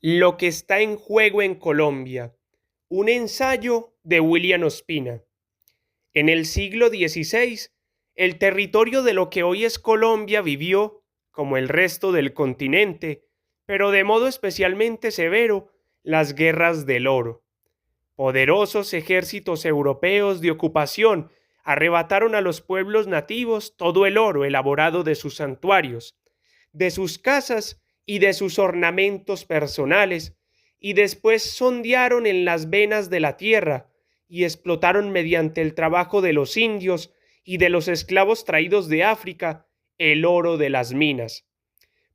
Lo que está en juego en Colombia. Un ensayo de William Ospina. En el siglo XVI, el territorio de lo que hoy es Colombia vivió, como el resto del continente, pero de modo especialmente severo, las guerras del oro. Poderosos ejércitos europeos de ocupación arrebataron a los pueblos nativos todo el oro elaborado de sus santuarios, de sus casas y de sus ornamentos personales, y después sondearon en las venas de la tierra y explotaron mediante el trabajo de los indios y de los esclavos traídos de África el oro de las minas.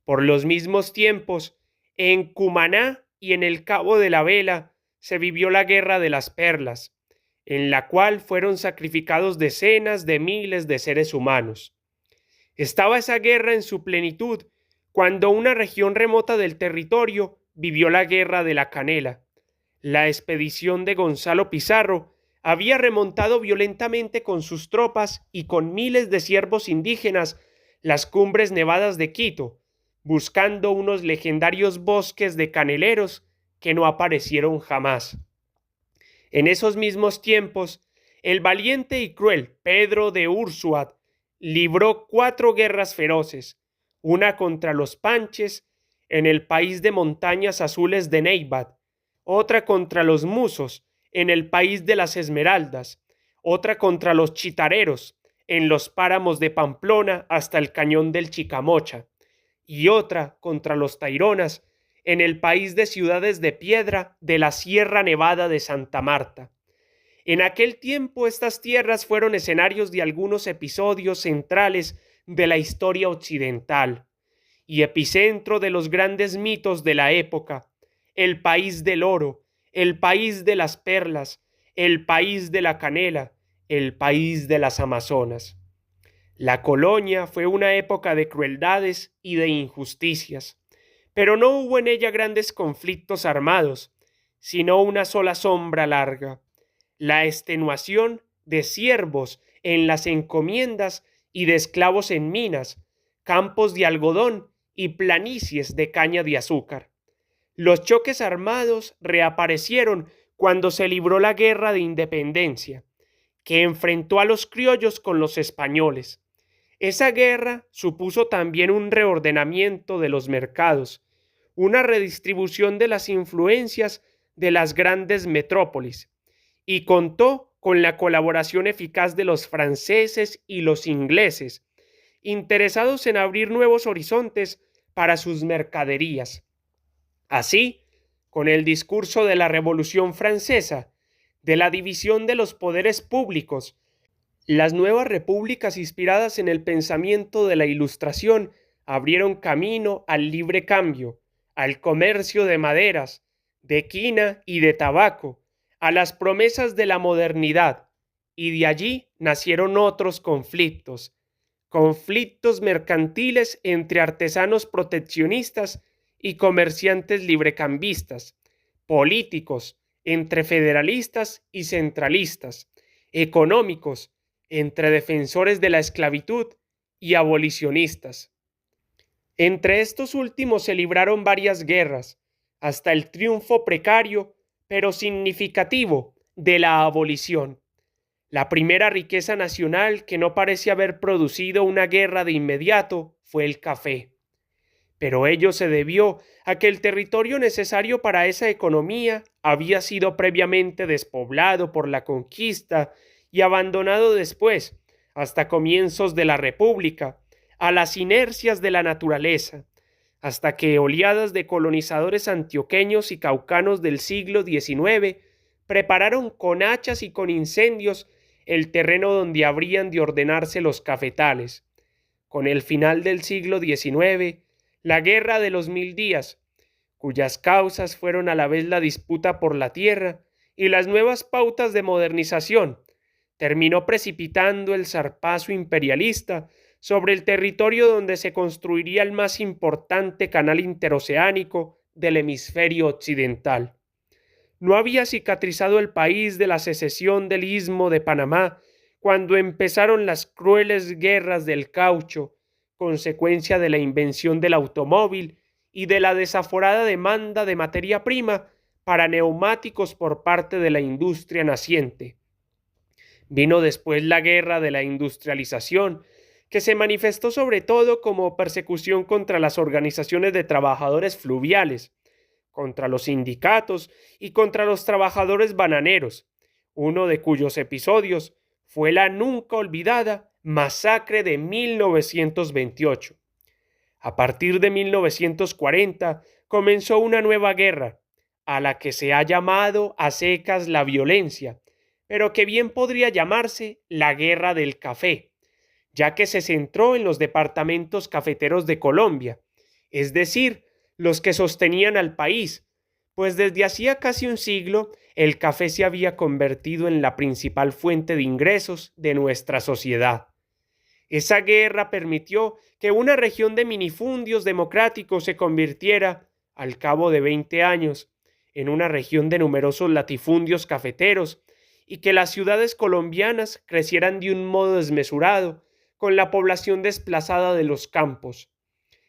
Por los mismos tiempos, en Cumaná y en el Cabo de la Vela se vivió la Guerra de las Perlas, en la cual fueron sacrificados decenas de miles de seres humanos. Estaba esa guerra en su plenitud cuando una región remota del territorio vivió la Guerra de la Canela. La expedición de Gonzalo Pizarro había remontado violentamente con sus tropas y con miles de siervos indígenas las cumbres nevadas de Quito, buscando unos legendarios bosques de caneleros que no aparecieron jamás. En esos mismos tiempos, el valiente y cruel Pedro de Ursúa libró 4 guerras feroces, una contra los Panches en el país de montañas azules de Neibat, otra contra los Musos en el país de las Esmeraldas, otra contra los Chitareros en los páramos de Pamplona hasta el cañón del Chicamocha, y otra contra los Taironas en el país de Ciudades de Piedra de la Sierra Nevada de Santa Marta. En aquel tiempo estas tierras fueron escenarios de algunos episodios centrales de la historia occidental y epicentro de los grandes mitos de la época: el país del oro, el país de las perlas, el país de la canela, el país de las amazonas. La colonia fue una época de crueldades y de injusticias, pero no hubo en ella grandes conflictos armados, sino una sola sombra larga: la extenuación de siervos en las encomiendas y de esclavos en minas, campos de algodón y planicies de caña de azúcar. Los choques armados reaparecieron cuando se libró la Guerra de Independencia, que enfrentó a los criollos con los españoles. Esa guerra supuso también un reordenamiento de los mercados, una redistribución de las influencias de las grandes metrópolis, y contó con la colaboración eficaz de los franceses y los ingleses, interesados en abrir nuevos horizontes para sus mercaderías. Así, con el discurso de la Revolución Francesa, de la división de los poderes públicos, las nuevas repúblicas inspiradas en el pensamiento de la Ilustración abrieron camino al libre cambio, al comercio de maderas, de quina y de tabaco, a las promesas de la modernidad, y de allí nacieron otros conflictos, conflictos mercantiles entre artesanos proteccionistas y comerciantes librecambistas, políticos entre federalistas y centralistas, económicos entre defensores de la esclavitud y abolicionistas. Entre estos últimos se libraron varias guerras, hasta el triunfo precario pero significativo de la abolición. La primera riqueza nacional que no parece haber producido una guerra de inmediato fue el café. Pero ello se debió a que el territorio necesario para esa economía había sido previamente despoblado por la conquista y abandonado después, hasta comienzos de la República, a las inercias de la naturaleza, hasta que oleadas de colonizadores antioqueños y caucanos del siglo XIX prepararon con hachas y con incendios el terreno donde habrían de ordenarse los cafetales. Con el final del siglo XIX, la Guerra de los 1000 días, cuyas causas fueron a la vez la disputa por la tierra y las nuevas pautas de modernización, terminó precipitando el zarpazo imperialista sobre el territorio donde se construiría el más importante canal interoceánico del hemisferio occidental. No había cicatrizado el país de la secesión del Istmo de Panamá cuando empezaron las crueles guerras del caucho, consecuencia de la invención del automóvil y de la desaforada demanda de materia prima para neumáticos por parte de la industria naciente. Vino después la guerra de la industrialización, que se manifestó sobre todo como persecución contra las organizaciones de trabajadores fluviales, contra los sindicatos y contra los trabajadores bananeros, uno de cuyos episodios fue la nunca olvidada masacre de 1928. A partir de 1940 comenzó una nueva guerra, a la que se ha llamado a secas la violencia, pero que bien podría llamarse la guerra del café, ya que se centró en los departamentos cafeteros de Colombia, es decir, los que sostenían al país, pues desde hacía casi un siglo el café se había convertido en la principal fuente de ingresos de nuestra sociedad. Esa guerra permitió que una región de minifundios democráticos se convirtiera, al cabo de 20 años, en una región de numerosos latifundios cafeteros y que las ciudades colombianas crecieran de un modo desmesurado con la población desplazada de los campos.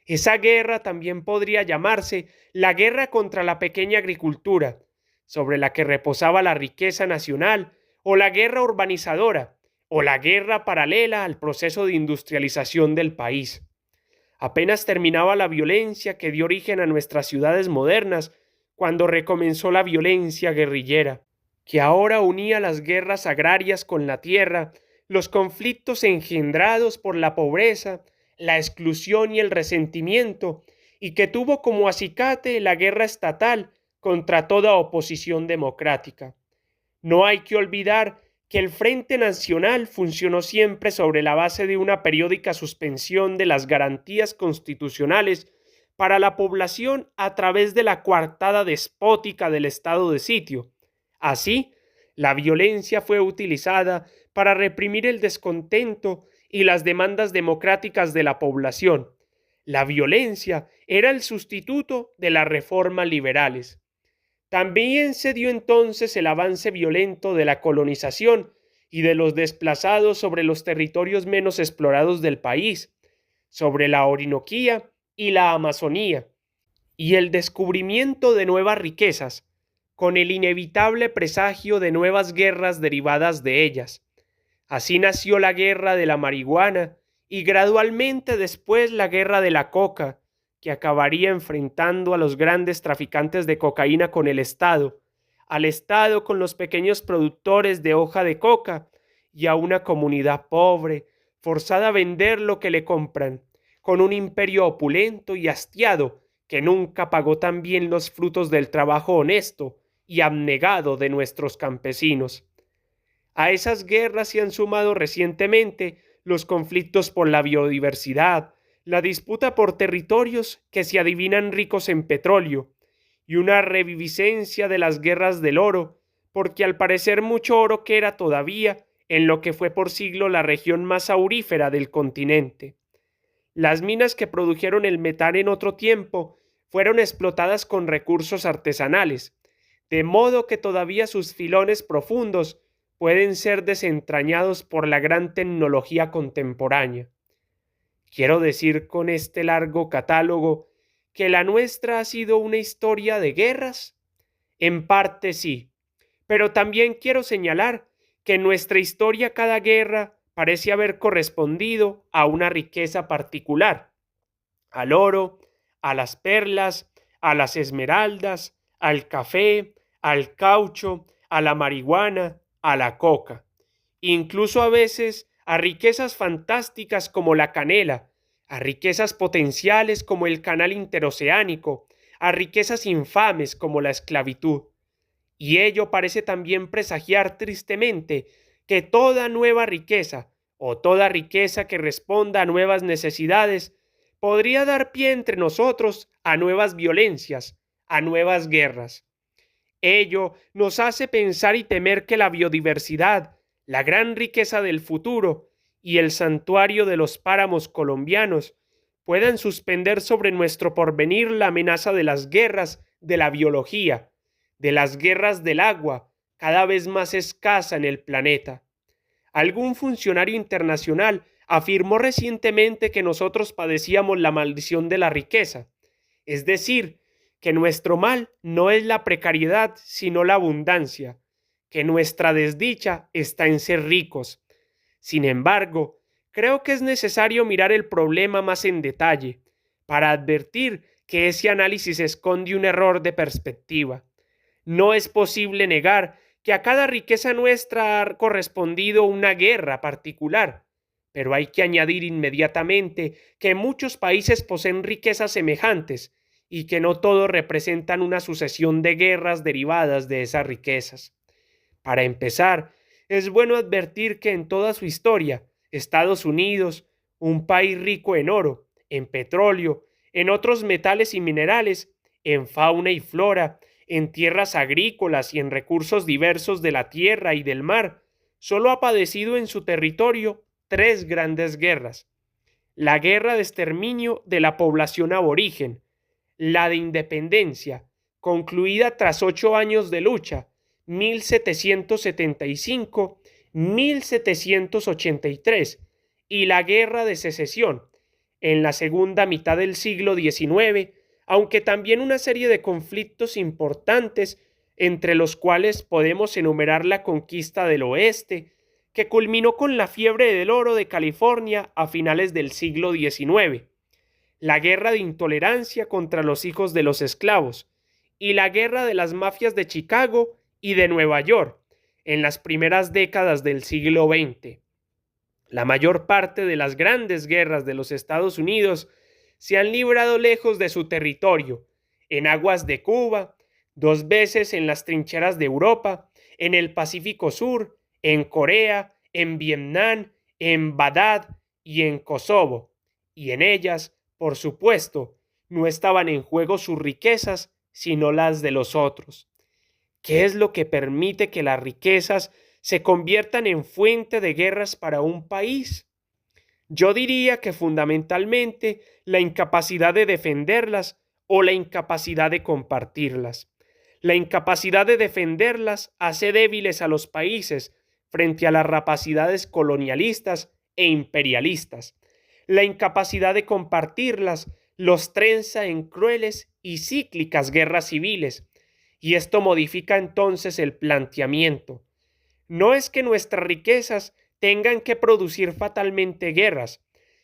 Esa guerra también podría llamarse la guerra contra la pequeña agricultura, sobre la que reposaba la riqueza nacional, o la guerra urbanizadora, o la guerra paralela al proceso de industrialización del país. Apenas terminaba la violencia que dio origen a nuestras ciudades modernas, cuando recomenzó la violencia guerrillera, que ahora unía las guerras agrarias con la tierra, los conflictos engendrados por la pobreza, la exclusión y el resentimiento, y que tuvo como acicate la guerra estatal contra toda oposición democrática. No hay que olvidar que el Frente Nacional funcionó siempre sobre la base de una periódica suspensión de las garantías constitucionales para la población a través de la coartada despótica del estado de sitio. Así, la violencia fue utilizada para reprimir el descontento y las demandas democráticas de la población. La violencia era el sustituto de las reformas liberales. También se dio entonces el avance violento de la colonización y de los desplazados sobre los territorios menos explorados del país, sobre la Orinoquía y la Amazonía, y el descubrimiento de nuevas riquezas, con el inevitable presagio de nuevas guerras derivadas de ellas. Así nació la guerra de la marihuana y gradualmente después la guerra de la coca, que acabaría enfrentando a los grandes traficantes de cocaína con el Estado, al Estado con los pequeños productores de hoja de coca y a una comunidad pobre, forzada a vender lo que le compran, con un imperio opulento y hastiado que nunca pagó tan bien los frutos del trabajo honesto y abnegado de nuestros campesinos. A esas guerras se han sumado recientemente los conflictos por la biodiversidad, la disputa por territorios que se adivinan ricos en petróleo y una reviviscencia de las guerras del oro, porque al parecer mucho oro queda todavía en lo que fue por siglo la región más aurífera del continente. Las minas que produjeron el metal en otro tiempo fueron explotadas con recursos artesanales, de modo que todavía sus filones profundos pueden ser desentrañados por la gran tecnología contemporánea. Quiero decir con este largo catálogo que la nuestra ha sido una historia de guerras. En parte sí, pero también quiero señalar que en nuestra historia cada guerra parece haber correspondido a una riqueza particular, al oro, a las perlas, a las esmeraldas, al café, al caucho, a la marihuana, a la coca, incluso a veces a riquezas fantásticas como la canela, a riquezas potenciales como el canal interoceánico, a riquezas infames como la esclavitud. Y ello parece también presagiar tristemente que toda nueva riqueza o toda riqueza que responda a nuevas necesidades podría dar pie entre nosotros a nuevas violencias, a nuevas guerras. Ello nos hace pensar y temer que la biodiversidad, la gran riqueza del futuro y el santuario de los páramos colombianos puedan suspender sobre nuestro porvenir la amenaza de las guerras de la biología, de las guerras del agua, cada vez más escasa en el planeta. Algún funcionario internacional afirmó recientemente que nosotros padecíamos la maldición de la riqueza. Es decir, que nuestro mal no es la precariedad, sino la abundancia, que nuestra desdicha está en ser ricos. Sin embargo, creo que es necesario mirar el problema más en detalle para advertir que ese análisis esconde un error de perspectiva. No es posible negar que a cada riqueza nuestra ha correspondido una guerra particular, pero hay que añadir inmediatamente que muchos países poseen riquezas semejantes y que no todos representan una sucesión de guerras derivadas de esas riquezas. Para empezar, es bueno advertir que en toda su historia, Estados Unidos, un país rico en oro, en petróleo, en otros metales y minerales, en fauna y flora, en tierras agrícolas y en recursos diversos de la tierra y del mar, solo ha padecido en su territorio tres grandes guerras: la guerra de exterminio de la población aborigen, la de independencia, concluida tras 8 años de lucha, 1775-1783, y la guerra de secesión, en la segunda mitad del siglo XIX, aunque también una serie de conflictos importantes, entre los cuales podemos enumerar la conquista del oeste, que culminó con la fiebre del oro de California a finales del siglo XIX, la guerra de intolerancia contra los hijos de los esclavos, y la guerra de las mafias de Chicago y de Nueva York en las primeras décadas del siglo XX. La mayor parte de las grandes guerras de los Estados Unidos se han librado lejos de su territorio, en aguas de Cuba, 2 veces en las trincheras de Europa, en el Pacífico Sur, en Corea, en Vietnam, en Bagdad y en Kosovo, y en ellas, por supuesto, no estaban en juego sus riquezas, sino las de los otros. ¿Qué es lo que permite que las riquezas se conviertan en fuente de guerras para un país? Yo diría que fundamentalmente la incapacidad de defenderlas o la incapacidad de compartirlas. La incapacidad de defenderlas hace débiles a los países frente a las rapacidades colonialistas e imperialistas. La incapacidad de compartirlas los trenza en crueles y cíclicas guerras civiles, y esto modifica entonces el planteamiento. No es que nuestras riquezas tengan que producir fatalmente guerras,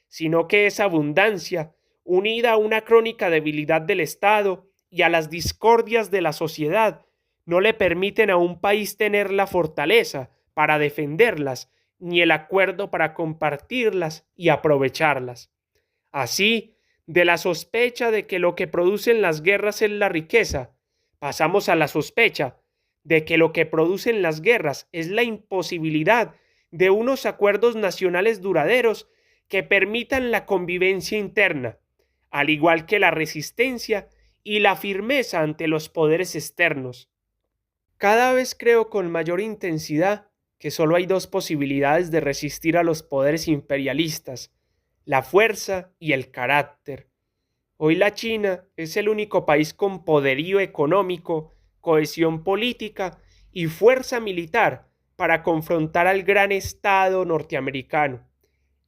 sino que esa abundancia, unida a una crónica debilidad del Estado y a las discordias de la sociedad, no le permiten a un país tener la fortaleza para defenderlas, ni el acuerdo para compartirlas y aprovecharlas. Así, de la sospecha de que lo que producen las guerras es la riqueza, pasamos a la sospecha de que lo que producen las guerras es la imposibilidad de unos acuerdos nacionales duraderos que permitan la convivencia interna, al igual que la resistencia y la firmeza ante los poderes externos. Cada vez creo con mayor intensidad que solo hay dos posibilidades de resistir a los poderes imperialistas: la fuerza y el carácter. Hoy la China es el único país con poderío económico, cohesión política y fuerza militar para confrontar al gran Estado norteamericano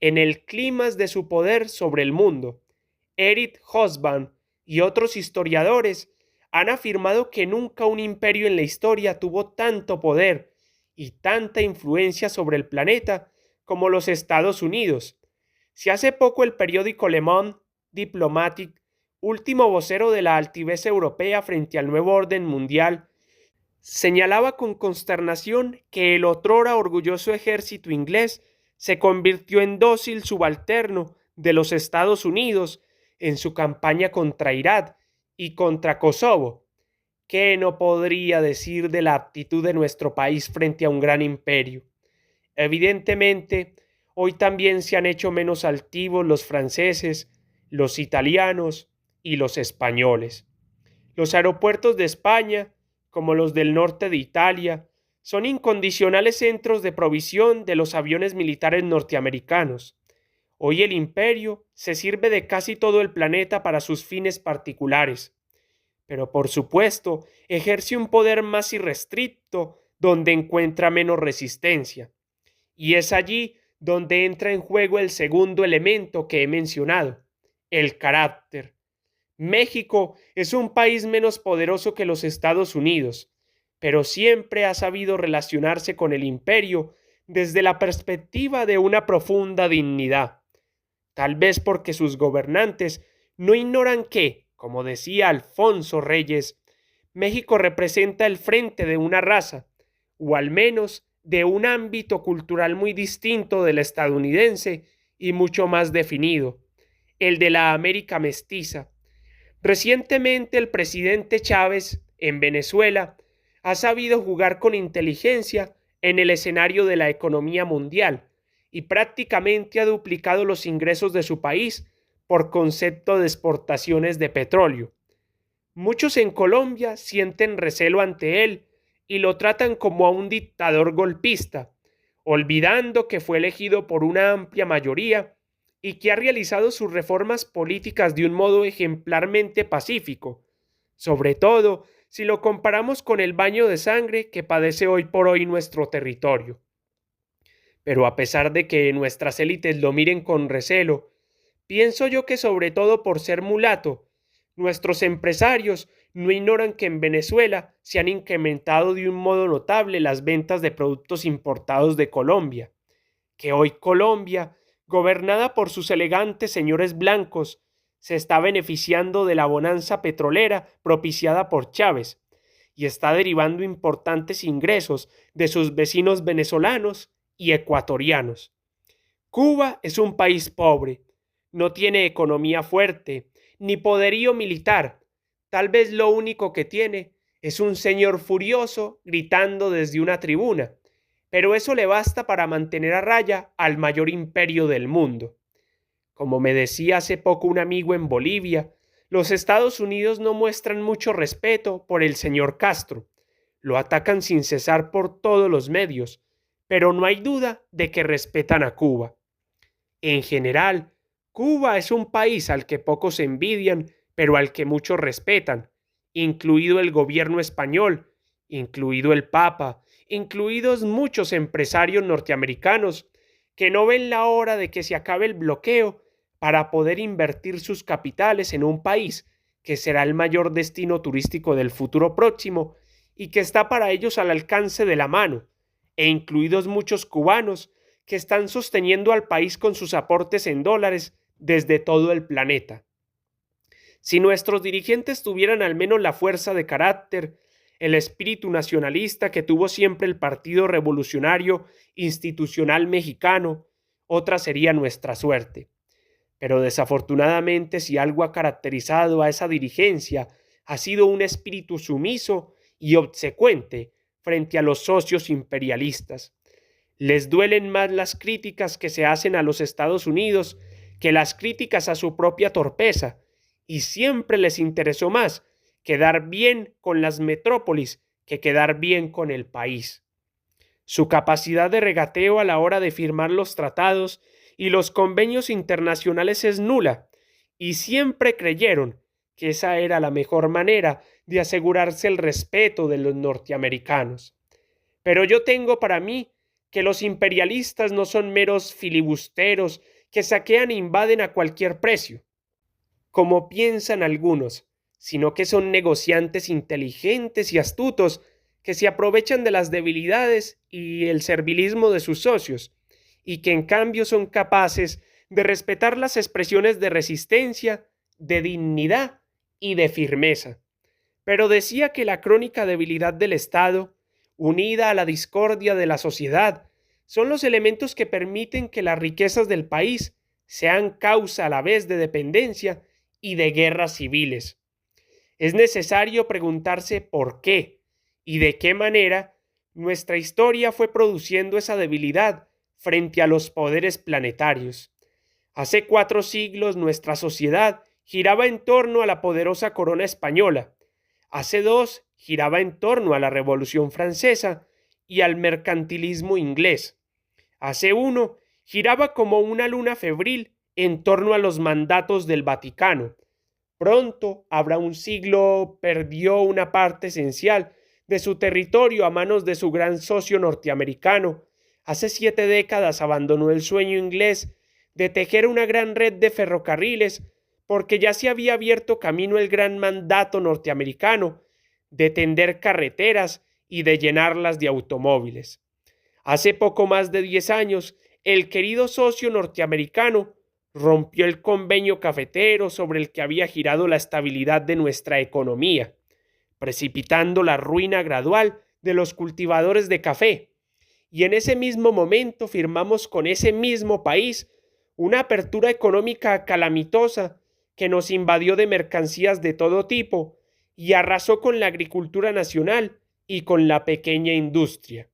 en el clímax de su poder sobre el mundo. Eric Hobsbawm y otros historiadores han afirmado que nunca un imperio en la historia tuvo tanto poder y tanta influencia sobre el planeta como los Estados Unidos. Si hace poco el periódico Le Monde Diplomatique, último vocero de la altivez europea frente al nuevo orden mundial, señalaba con consternación que el otrora orgulloso ejército inglés se convirtió en dócil subalterno de los Estados Unidos en su campaña contra Irak y contra Kosovo. ¿Qué no podría decir de la actitud de nuestro país frente a un gran imperio? Evidentemente, hoy también se han hecho menos altivos los franceses, los italianos y los españoles. Los aeropuertos de España, como los del norte de Italia, son incondicionales centros de provisión de los aviones militares norteamericanos. Hoy el imperio se sirve de casi todo el planeta para sus fines particulares, pero por supuesto ejerce un poder más irrestricto donde encuentra menos resistencia. Y es allí donde entra en juego el segundo elemento que he mencionado: el carácter. México es un país menos poderoso que los Estados Unidos, pero siempre ha sabido relacionarse con el imperio desde la perspectiva de una profunda dignidad, tal vez porque sus gobernantes no ignoran que, como decía Alfonso Reyes, México representa el frente de una raza, o al menos de un ámbito cultural muy distinto del estadounidense y mucho más definido, el de la América mestiza. Recientemente el presidente Chávez, en Venezuela, ha sabido jugar con inteligencia en el escenario de la economía mundial y prácticamente ha duplicado los ingresos de su país por concepto de exportaciones de petróleo. Muchos en Colombia sienten recelo ante él y lo tratan como a un dictador golpista, olvidando que fue elegido por una amplia mayoría y que ha realizado sus reformas políticas de un modo ejemplarmente pacífico, sobre todo si lo comparamos con el baño de sangre que padece hoy por hoy nuestro territorio. Pero a pesar de que nuestras élites lo miren con recelo, pienso yo que sobre todo por ser mulato, nuestros empresarios no ignoran que en Venezuela se han incrementado de un modo notable las ventas de productos importados de Colombia, que hoy Colombia, gobernada por sus elegantes señores blancos, se está beneficiando de la bonanza petrolera propiciada por Chávez y está derivando importantes ingresos de sus vecinos venezolanos y ecuatorianos. Cuba es un país pobre, no tiene economía fuerte, ni poderío militar. Tal vez lo único que tiene es un señor furioso gritando desde una tribuna, pero eso le basta para mantener a raya al mayor imperio del mundo. Como me decía hace poco un amigo en Bolivia, los Estados Unidos no muestran mucho respeto por el señor Castro. Lo atacan sin cesar por todos los medios, pero no hay duda de que respetan a Cuba. En general, Cuba es un país al que pocos envidian, pero al que muchos respetan, incluido el gobierno español, incluido el Papa, incluidos muchos empresarios norteamericanos que no ven la hora de que se acabe el bloqueo para poder invertir sus capitales en un país que será el mayor destino turístico del futuro próximo y que está para ellos al alcance de la mano, e incluidos muchos cubanos que están sosteniendo al país con sus aportes en dólares desde todo el planeta. Si nuestros dirigentes tuvieran al menos la fuerza de carácter, el espíritu nacionalista que tuvo siempre el Partido Revolucionario Institucional Mexicano, otra sería nuestra suerte. Pero desafortunadamente, si algo ha caracterizado a esa dirigencia, ha sido un espíritu sumiso y obsecuente frente a los socios imperialistas. Les duelen más las críticas que se hacen a los Estados Unidos que las críticas a su propia torpeza, y siempre les interesó más quedar bien con las metrópolis que quedar bien con el país. Su capacidad de regateo a la hora de firmar los tratados y los convenios internacionales es nula, y siempre creyeron que esa era la mejor manera de asegurarse el respeto de los norteamericanos. Pero yo tengo para mí que los imperialistas no son meros filibusteros que saquean e invaden a cualquier precio, como piensan algunos, sino que son negociantes inteligentes y astutos que se aprovechan de las debilidades y el servilismo de sus socios, y que en cambio son capaces de respetar las expresiones de resistencia, de dignidad y de firmeza. Pero decía que la crónica debilidad del Estado, unida a la discordia de la sociedad, son los elementos que permiten que las riquezas del país sean causa a la vez de dependencia y de guerras civiles. Es necesario preguntarse por qué y de qué manera nuestra historia fue produciendo esa debilidad frente a los poderes planetarios. Hace 4 siglos nuestra sociedad giraba en torno a la poderosa corona española. Hace 2 giraba en torno a la Revolución Francesa y al mercantilismo inglés. Hace 1 giraba como una luna febril en torno a los mandatos del Vaticano. Pronto habrá un siglo perdió una parte esencial de su territorio a manos de su gran socio norteamericano. Hace 7 décadas abandonó el sueño inglés de tejer una gran red de ferrocarriles porque ya se había abierto camino el gran mandato norteamericano de tender carreteras y de llenarlas de automóviles. Hace poco más de 10 años, el querido socio norteamericano rompió el convenio cafetero sobre el que había girado la estabilidad de nuestra economía, precipitando la ruina gradual de los cultivadores de café. Y en ese mismo momento firmamos con ese mismo país una apertura económica calamitosa que nos invadió de mercancías de todo tipo y arrasó con la agricultura nacional y con la pequeña industria.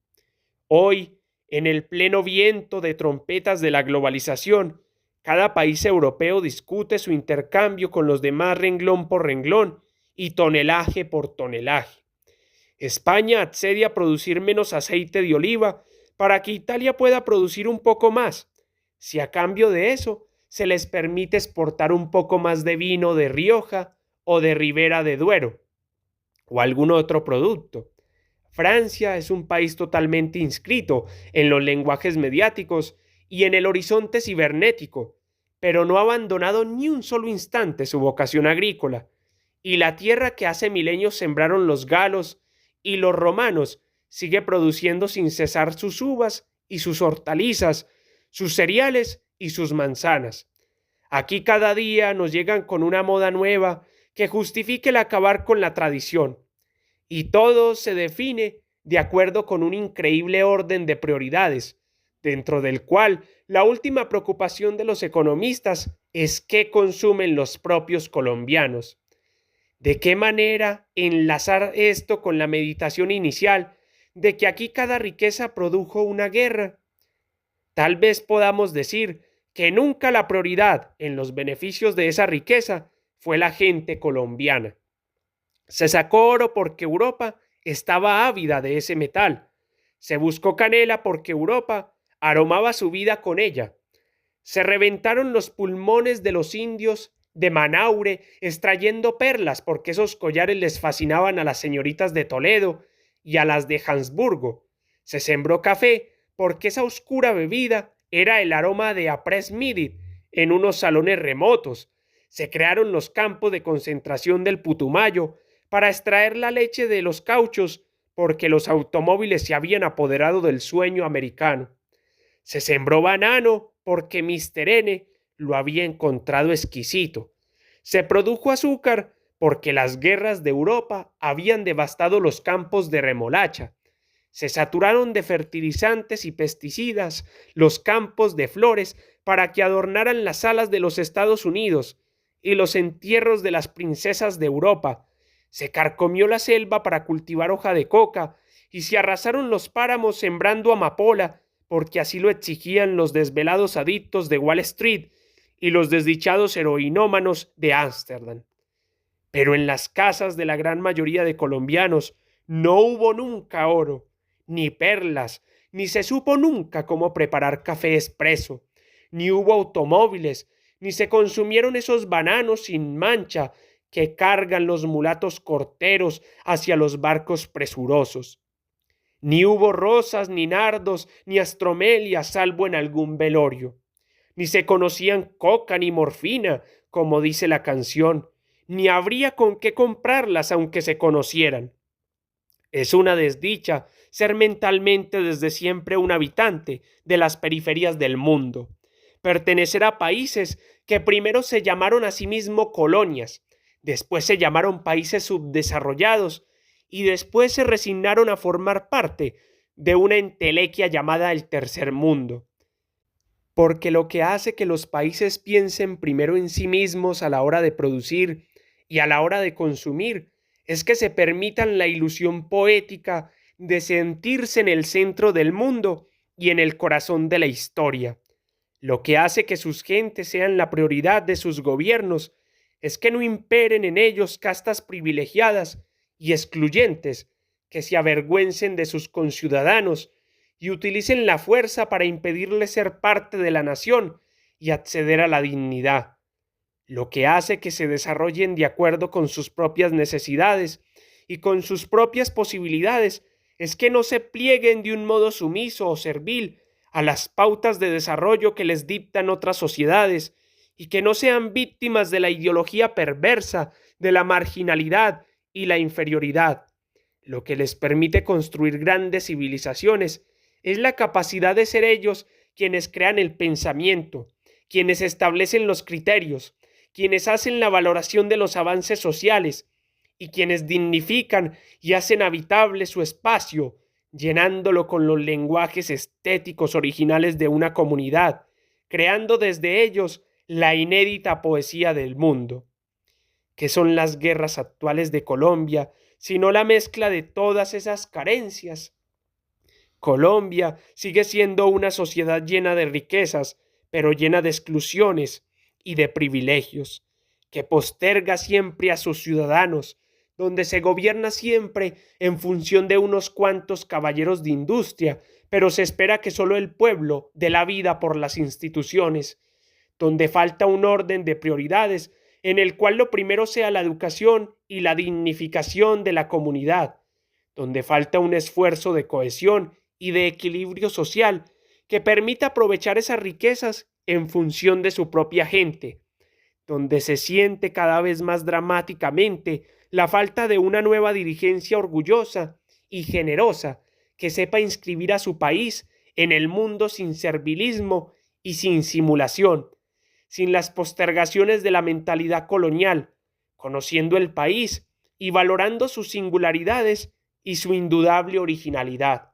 Hoy, en el pleno viento de trompetas de la globalización, cada país europeo discute su intercambio con los demás renglón por renglón y tonelaje por tonelaje. España accede a producir menos aceite de oliva para que Italia pueda producir un poco más, si a cambio de eso se les permite exportar un poco más de vino de Rioja o de Ribera de Duero o algún otro producto. Francia es un país totalmente inscrito en los lenguajes mediáticos y en el horizonte cibernético, pero no ha abandonado ni un solo instante su vocación agrícola, y la tierra que hace milenios sembraron los galos y los romanos sigue produciendo sin cesar sus uvas y sus hortalizas, sus cereales y sus manzanas. Aquí cada día nos llegan con una moda nueva que justifique el acabar con la tradición, y todo se define de acuerdo con un increíble orden de prioridades, dentro del cual la última preocupación de los economistas es qué consumen los propios colombianos. ¿De qué manera enlazar esto con la meditación inicial de que aquí cada riqueza produjo una guerra? Tal vez podamos decir que nunca la prioridad en los beneficios de esa riqueza fue la gente colombiana. Se sacó oro porque Europa estaba ávida de ese metal. Se buscó canela porque Europa aromaba su vida con ella. Se reventaron los pulmones de los indios de Manaure extrayendo perlas porque esos collares les fascinaban a las señoritas de Toledo y a las de Habsburgo. Se sembró café porque esa oscura bebida era el aroma de Apres Midi en unos salones remotos. Se crearon los campos de concentración del Putumayo para extraer la leche de los cauchos porque los automóviles se habían apoderado del sueño americano. Se sembró banano porque Mr. N lo había encontrado exquisito. Se produjo azúcar porque las guerras de Europa habían devastado los campos de remolacha. Se saturaron de fertilizantes y pesticidas los campos de flores para que adornaran las salas de los Estados Unidos y los entierros de las princesas de Europa. Se carcomió la selva para cultivar hoja de coca y se arrasaron los páramos sembrando amapola porque así lo exigían los desvelados adictos de Wall Street y los desdichados heroinómanos de Ámsterdam. Pero en las casas de la gran mayoría de colombianos no hubo nunca oro, ni perlas, ni se supo nunca cómo preparar café expreso, ni hubo automóviles, ni se consumieron esos bananos sin mancha que cargan los mulatos corteros hacia los barcos presurosos. Ni hubo rosas, ni nardos, ni astromelias, salvo en algún velorio. Ni se conocían coca ni morfina, como dice la canción, ni habría con qué comprarlas aunque se conocieran. Es una desdicha ser mentalmente desde siempre un habitante de las periferias del mundo, pertenecer a países que primero se llamaron a sí mismos colonias, después se llamaron países subdesarrollados y después se resignaron a formar parte de una entelequia llamada el tercer mundo. Porque lo que hace que los países piensen primero en sí mismos a la hora de producir y a la hora de consumir es que se permitan la ilusión poética de sentirse en el centro del mundo y en el corazón de la historia. Lo que hace que sus gentes sean la prioridad de sus gobiernos es que no imperen en ellos castas privilegiadas y excluyentes que se avergüencen de sus conciudadanos y utilicen la fuerza para impedirles ser parte de la nación y acceder a la dignidad. Lo que hace que se desarrollen de acuerdo con sus propias necesidades y con sus propias posibilidades es que no se plieguen de un modo sumiso o servil a las pautas de desarrollo que les dictan otras sociedades y que no sean víctimas de la ideología perversa, de la marginalidad y la inferioridad. Lo que les permite construir grandes civilizaciones es la capacidad de ser ellos quienes crean el pensamiento, quienes establecen los criterios, quienes hacen la valoración de los avances sociales y quienes dignifican y hacen habitable su espacio, llenándolo con los lenguajes estéticos originales de una comunidad, creando desde ellos la inédita poesía del mundo. ¿Qué son las guerras actuales de Colombia, sino la mezcla de todas esas carencias? Colombia sigue siendo una sociedad llena de riquezas, pero llena de exclusiones y de privilegios, que posterga siempre a sus ciudadanos, donde se gobierna siempre en función de unos cuantos caballeros de industria, pero se espera que solo el pueblo dé la vida por las instituciones, donde falta un orden de prioridades en el cual lo primero sea la educación y la dignificación de la comunidad, donde falta un esfuerzo de cohesión y de equilibrio social que permita aprovechar esas riquezas en función de su propia gente, donde se siente cada vez más dramáticamente la falta de una nueva dirigencia orgullosa y generosa que sepa inscribir a su país en el mundo sin servilismo y sin simulación, sin las postergaciones de la mentalidad colonial, conociendo el país y valorando sus singularidades y su indudable originalidad.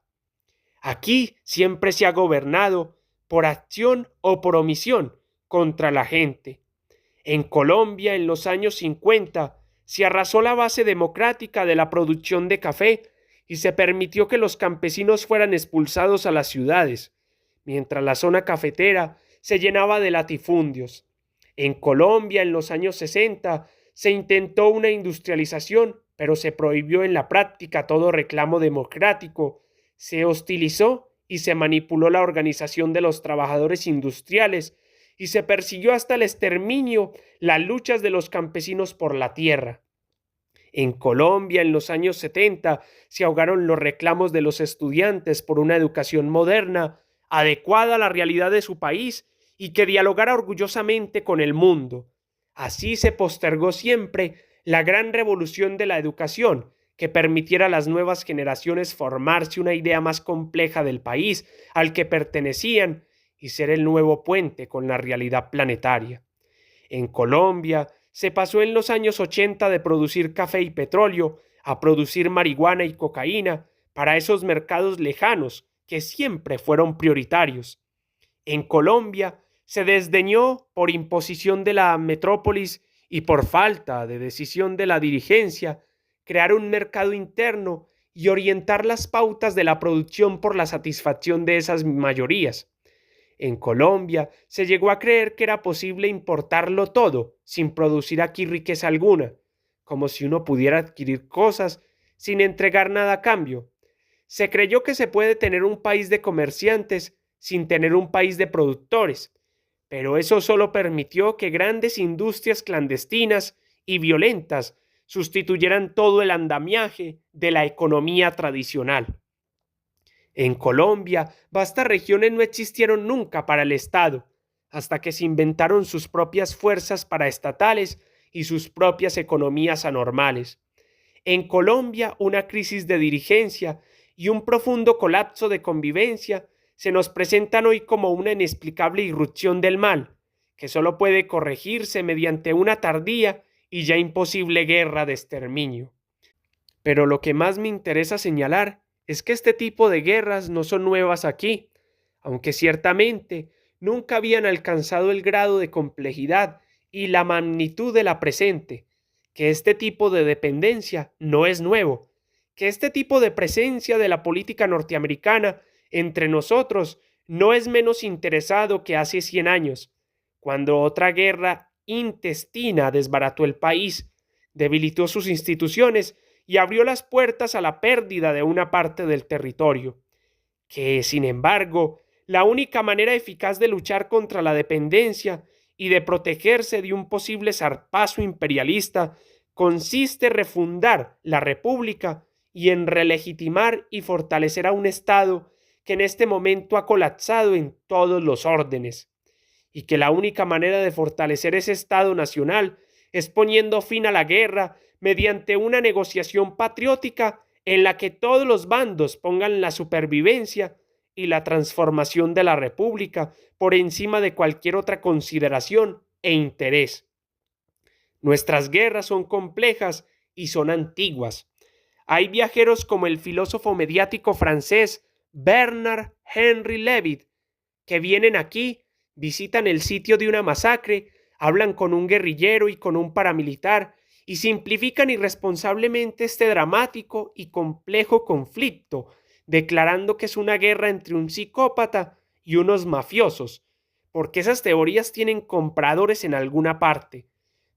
Aquí siempre se ha gobernado por acción o por omisión contra la gente. En Colombia, en los años 50, se arrasó la base democrática de la producción de café y se permitió que los campesinos fueran expulsados a las ciudades, mientras la zona cafetera se llenaba de latifundios. En Colombia, en los años 60, se intentó una industrialización, pero se prohibió en la práctica todo reclamo democrático, se hostilizó y se manipuló la organización de los trabajadores industriales y se persiguió hasta el exterminio las luchas de los campesinos por la tierra. En Colombia, en los años 70, se ahogaron los reclamos de los estudiantes por una educación moderna, adecuada a la realidad de su país y que dialogara orgullosamente con el mundo. Así se postergó siempre la gran revolución de la educación, que permitiera a las nuevas generaciones formarse una idea más compleja del país al que pertenecían y ser el nuevo puente con la realidad planetaria. En Colombia se pasó en los años 80 de producir café y petróleo a producir marihuana y cocaína para esos mercados lejanos que siempre fueron prioritarios. En Colombia se desdeñó por imposición de la metrópolis y por falta de decisión de la dirigencia crear un mercado interno y orientar las pautas de la producción por la satisfacción de esas mayorías. En Colombia se llegó a creer que era posible importarlo todo sin producir aquí riqueza alguna, como si uno pudiera adquirir cosas sin entregar nada a cambio. Se creyó que se puede tener un país de comerciantes sin tener un país de productores, pero eso solo permitió que grandes industrias clandestinas y violentas sustituyeran todo el andamiaje de la economía tradicional. En Colombia, vastas regiones no existieron nunca para el Estado, hasta que se inventaron sus propias fuerzas paraestatales y sus propias economías anormales. En Colombia, una crisis de dirigencia y un profundo colapso de convivencia se nos presentan hoy como una inexplicable irrupción del mal, que solo puede corregirse mediante una tardía y ya imposible guerra de exterminio. Pero lo que más me interesa señalar es que este tipo de guerras no son nuevas aquí, aunque ciertamente nunca habían alcanzado el grado de complejidad y la magnitud de la presente, que este tipo de dependencia no es nuevo, que este tipo de presencia de la política norteamericana entre nosotros no es menos interesado que hace 100 años, cuando otra guerra intestina desbarató el país, debilitó sus instituciones y abrió las puertas a la pérdida de una parte del territorio, que, sin embargo, la única manera eficaz de luchar contra la dependencia y de protegerse de un posible zarpazo imperialista consiste en refundar la república y en relegitimar y fortalecer a un Estado que en este momento ha colapsado en todos los órdenes. y que la única manera de fortalecer ese Estado nacional es poniendo fin a la guerra mediante una negociación patriótica en la que todos los bandos pongan la supervivencia y la transformación de la República por encima de cualquier otra consideración e interés. Nuestras guerras son complejas y son antiguas. Hay viajeros como el filósofo mediático francés Bernard Henry Lévy que vienen aquí, visitan el sitio de una masacre, hablan con un guerrillero y con un paramilitar y simplifican irresponsablemente este dramático y complejo conflicto, declarando que es una guerra entre un psicópata y unos mafiosos, porque esas teorías tienen compradores en alguna parte,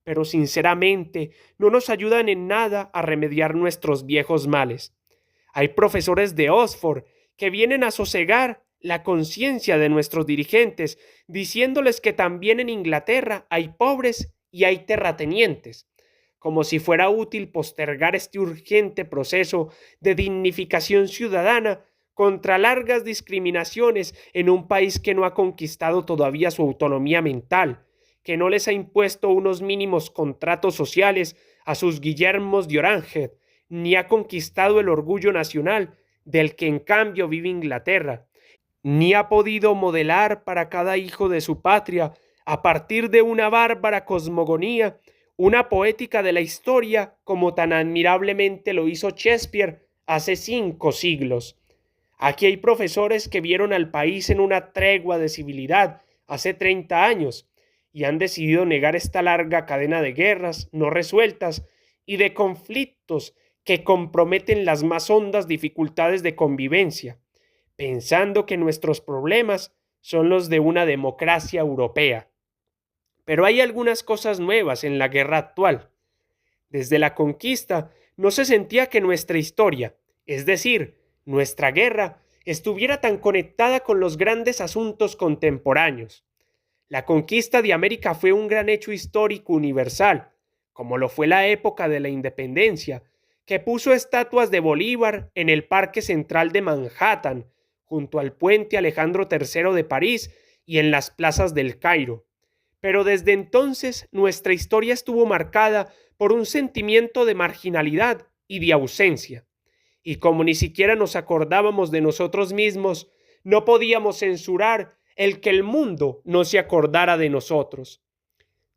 pero sinceramente no nos ayudan en nada a remediar nuestros viejos males. Hay profesores de Oxford que vienen a sosegar la conciencia de nuestros dirigentes, diciéndoles que también en Inglaterra hay pobres y hay terratenientes, como si fuera útil postergar este urgente proceso de dignificación ciudadana contra largas discriminaciones en un país que no ha conquistado todavía su autonomía mental, que no les ha impuesto unos mínimos contratos sociales a sus Guillermos de Orange, ni ha conquistado el orgullo nacional del que en cambio vive Inglaterra, ni ha podido modelar para cada hijo de su patria, a partir de una bárbara cosmogonía, una poética de la historia como tan admirablemente lo hizo Shakespeare hace 5 siglos. Aquí hay profesores que vieron al país en una tregua de civilidad hace 30 años y han decidido negar esta larga cadena de guerras no resueltas y de conflictos que comprometen las más hondas dificultades de convivencia, pensando que nuestros problemas son los de una democracia europea. Pero hay algunas cosas nuevas en la guerra actual. Desde la conquista no se sentía que nuestra historia, es decir, nuestra guerra, estuviera tan conectada con los grandes asuntos contemporáneos. La conquista de América fue un gran hecho histórico universal, como lo fue la época de la independencia, que puso estatuas de Bolívar en el Parque Central de Manhattan, junto al puente Alejandro III de París y en las plazas del Cairo. Pero desde entonces nuestra historia estuvo marcada por un sentimiento de marginalidad y de ausencia. Y como ni siquiera nos acordábamos de nosotros mismos, no podíamos censurar el que el mundo no se acordara de nosotros.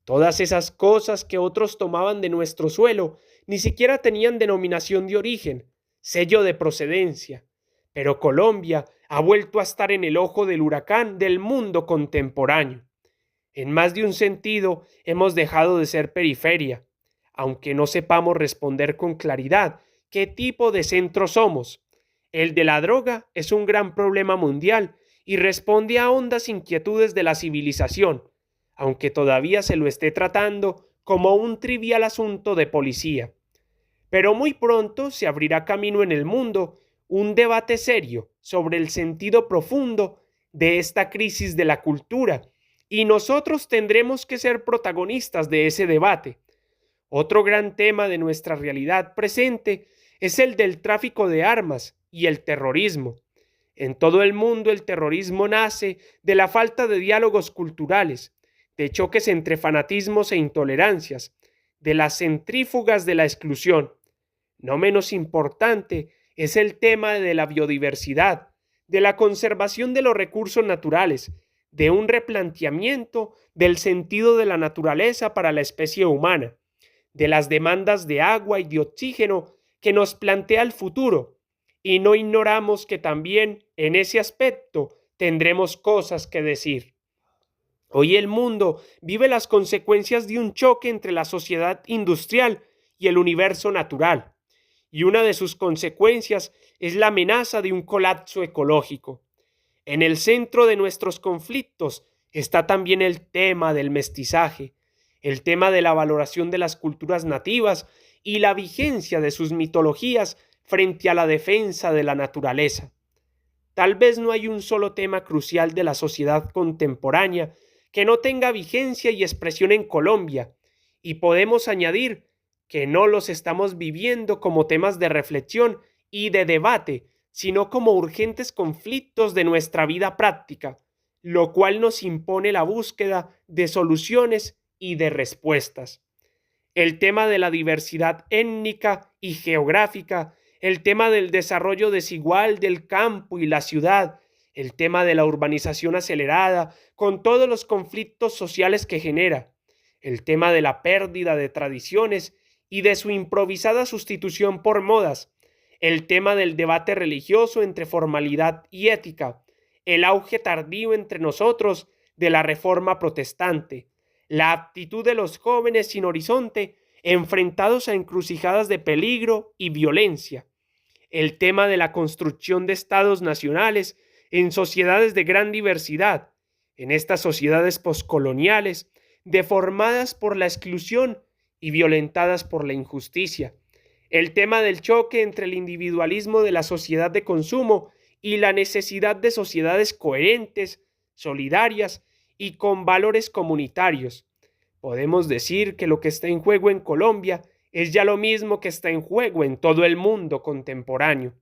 Todas esas cosas que otros tomaban de nuestro suelo ni siquiera tenían denominación de origen, sello de procedencia. Pero Colombia ha vuelto a estar en el ojo del huracán del mundo contemporáneo. En más de un sentido, hemos dejado de ser periferia, aunque no sepamos responder con claridad qué tipo de centro somos. El de la droga es un gran problema mundial y responde a hondas inquietudes de la civilización, aunque todavía se lo esté tratando como un trivial asunto de policía. Pero muy pronto se abrirá camino en el mundo un debate serio sobre el sentido profundo de esta crisis de la cultura, y nosotros tendremos que ser protagonistas de ese debate. Otro gran tema de nuestra realidad presente es el del tráfico de armas y el terrorismo. En todo el mundo el terrorismo nace de la falta de diálogos culturales, de choques entre fanatismos e intolerancias, de las centrífugas de la exclusión. No menos importante es el tema de la biodiversidad, de la conservación de los recursos naturales, de un replanteamiento del sentido de la naturaleza para la especie humana, de las demandas de agua y de oxígeno que nos plantea el futuro, y no ignoramos que también en ese aspecto tendremos cosas que decir. Hoy el mundo vive las consecuencias de un choque entre la sociedad industrial y el universo natural, y una de sus consecuencias es la amenaza de un colapso ecológico. En el centro de nuestros conflictos está también el tema del mestizaje, el tema de la valoración de las culturas nativas y la vigencia de sus mitologías frente a la defensa de la naturaleza. Tal vez no hay un solo tema crucial de la sociedad contemporánea que no tenga vigencia y expresión en Colombia, y podemos añadir que no los estamos viviendo como temas de reflexión y de debate, sino como urgentes conflictos de nuestra vida práctica, lo cual nos impone la búsqueda de soluciones y de respuestas. El tema de la diversidad étnica y geográfica, el tema del desarrollo desigual del campo y la ciudad, el tema de la urbanización acelerada, con todos los conflictos sociales que genera, el tema de la pérdida de tradiciones y de su improvisada sustitución por modas, el tema del debate religioso entre formalidad y ética, el auge tardío entre nosotros de la reforma protestante, la actitud de los jóvenes sin horizonte enfrentados a encrucijadas de peligro y violencia, el tema de la construcción de estados nacionales en sociedades de gran diversidad, en estas sociedades poscoloniales, deformadas por la exclusión y violentadas por la injusticia, el tema del choque entre el individualismo de la sociedad de consumo y la necesidad de sociedades coherentes, solidarias y con valores comunitarios. Podemos decir que lo que está en juego en Colombia es ya lo mismo que está en juego en todo el mundo contemporáneo.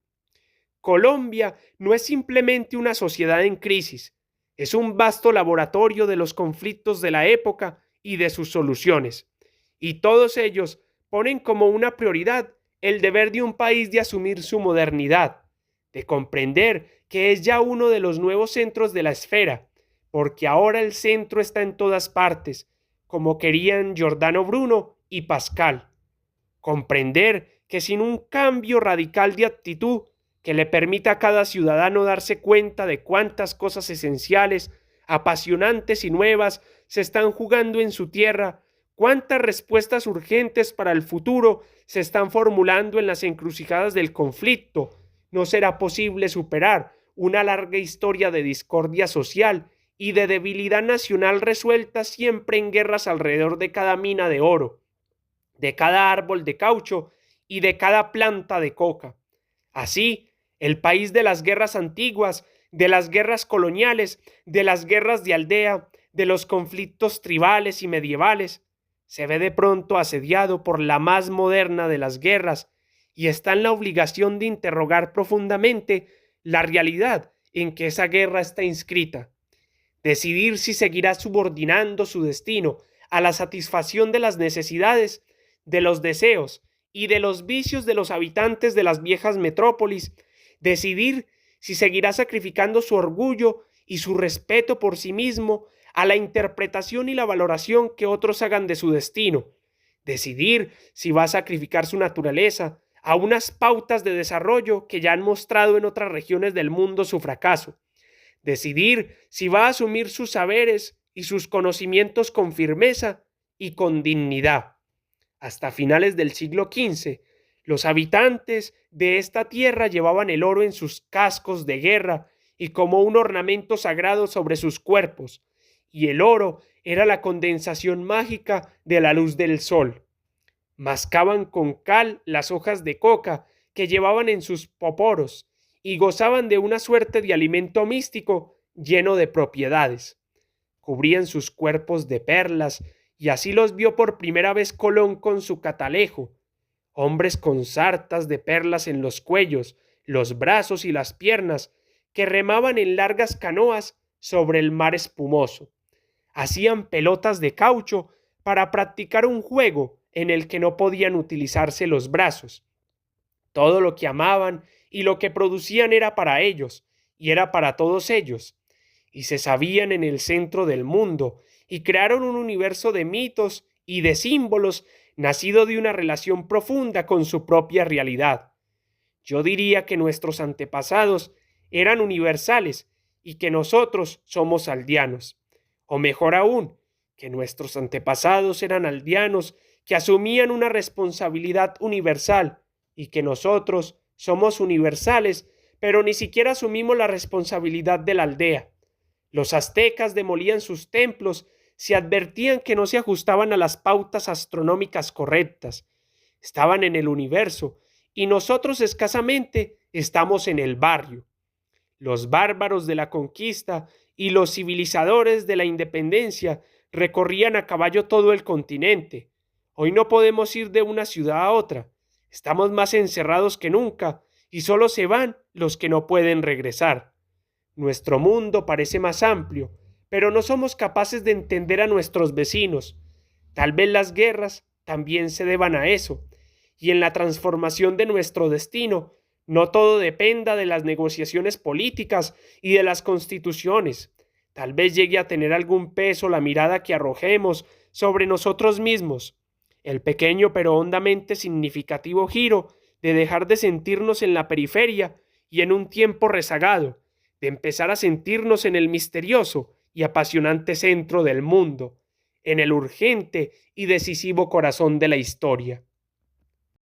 Colombia no es simplemente una sociedad en crisis, es un vasto laboratorio de los conflictos de la época y de sus soluciones. Y todos ellos ponen como una prioridad el deber de un país de asumir su modernidad, de comprender que es ya uno de los nuevos centros de la esfera, porque ahora el centro está en todas partes, como querían Giordano Bruno y Pascal. Comprender que sin un cambio radical de actitud que le permita a cada ciudadano darse cuenta de cuántas cosas esenciales, apasionantes y nuevas se están jugando en su tierra, cuántas respuestas urgentes para el futuro se están formulando en las encrucijadas del conflicto, no será posible superar una larga historia de discordia social y de debilidad nacional resuelta siempre en guerras alrededor de cada mina de oro, de cada árbol de caucho y de cada planta de coca. Así, el país de las guerras antiguas, de las guerras coloniales, de las guerras de aldea, de los conflictos tribales y medievales, se ve de pronto asediado por la más moderna de las guerras y está en la obligación de interrogar profundamente la realidad en que esa guerra está inscrita. Decidir si seguirá subordinando su destino a la satisfacción de las necesidades, de los deseos y de los vicios de los habitantes de las viejas metrópolis, decidir si seguirá sacrificando su orgullo y su respeto por sí mismo a la interpretación y la valoración que otros hagan de su destino, decidir si va a sacrificar su naturaleza a unas pautas de desarrollo que ya han mostrado en otras regiones del mundo su fracaso, decidir si va a asumir sus saberes y sus conocimientos con firmeza y con dignidad. Hasta finales del siglo XV, los habitantes de esta tierra llevaban el oro en sus cascos de guerra y como un ornamento sagrado sobre sus cuerpos, y el oro era la condensación mágica de la luz del sol. Mascaban con cal las hojas de coca que llevaban en sus poporos y gozaban de una suerte de alimento místico lleno de propiedades. Cubrían sus cuerpos de perlas y así los vio por primera vez Colón con su catalejo, hombres con sartas de perlas en los cuellos, los brazos y las piernas, que remaban en largas canoas sobre el mar espumoso. Hacían pelotas de caucho para practicar un juego en el que no podían utilizarse los brazos. Todo lo que amaban y lo que producían era para ellos, y era para todos ellos, y se sabían en el centro del mundo, y crearon un universo de mitos y de símbolos nacido de una relación profunda con su propia realidad. Yo diría que nuestros antepasados eran universales y que nosotros somos aldeanos. O mejor aún, que nuestros antepasados eran aldeanos que asumían una responsabilidad universal y que nosotros somos universales, pero ni siquiera asumimos la responsabilidad de la aldea. Los aztecas demolían sus templos si advertían que no se ajustaban a las pautas astronómicas correctas. Estaban en el universo y nosotros escasamente estamos en el barrio. Los bárbaros de la conquista y los civilizadores de la independencia recorrían a caballo todo el continente. Hoy no podemos ir de una ciudad a otra. Estamos más encerrados que nunca y solo se van los que no pueden regresar. Nuestro mundo parece más amplio, pero no somos capaces de entender a nuestros vecinos. Tal vez las guerras también se deban a eso, y en la transformación de nuestro destino, no todo dependa de las negociaciones políticas y de las constituciones. Tal vez llegue a tener algún peso la mirada que arrojemos sobre nosotros mismos, el pequeño pero hondamente significativo giro de dejar de sentirnos en la periferia y en un tiempo rezagado, de empezar a sentirnos en el misterioso y apasionante centro del mundo, en el urgente y decisivo corazón de la historia.